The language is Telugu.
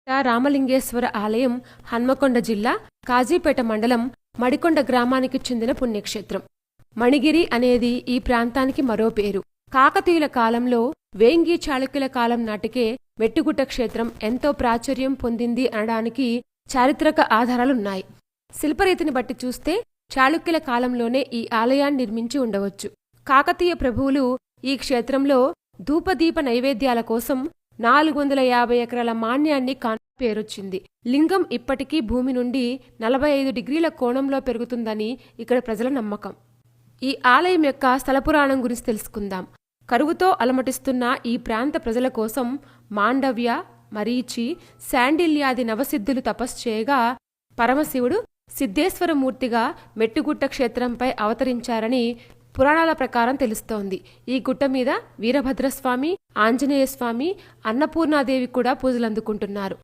రామలింగేశ్వర ఆలయం హన్మకొండ జిల్లా కాజీపేట మండలం మడికొండ గ్రామానికి చెందిన పుణ్యక్షేత్రం. మణిగిరి అనేది ఈ ప్రాంతానికి మరో పేరు. కాకతీయుల కాలంలో వేంగి చాళుక్యుల కాలం నాటికే మెట్టుగుట్ట క్షేత్రం ఎంతో ప్రాచుర్యం పొందింది అనడానికి చారిత్రక ఆధారాలున్నాయి. శిల్పరీతిని బట్టి చూస్తే చాళుక్యుల కాలంలోనే ఈ ఆలయాన్ని నిర్మించి ఉండవచ్చు. కాకతీయ ప్రభువులు ఈ క్షేత్రంలో ధూపదీప నైవేద్యాల కోసం 450 ఎకరాల మాన్యాన్ని పేరొచ్చింది. లింగం ఇప్పటికీ భూమి నుండి 45 డిగ్రీల కోణంలో పెరుగుతుందని ఇక్కడ ప్రజల నమ్మకం. ఈ ఆలయం యొక్క స్థలపురాణం గురించి తెలుసుకుందాం. కరువుతో అలమటిస్తున్న ఈ ప్రాంత ప్రజల కోసం మాండవ్య, మరీచి, శాండిల్యాది నవసిద్ధులు తపస్సు చేయగా పరమశివుడు సిద్ధేశ్వరమూర్తిగా మెట్టుగుట్ట క్షేత్రంపై అవతరించారని పురాణాల ప్రకారం తెలుస్తోంది. ఈ గుట్ట మీద వీరభద్రస్వామి, ఆంజనేయస్వామి, అన్నపూర్ణాదేవి కూడా పూజలందుకుంటున్నారు.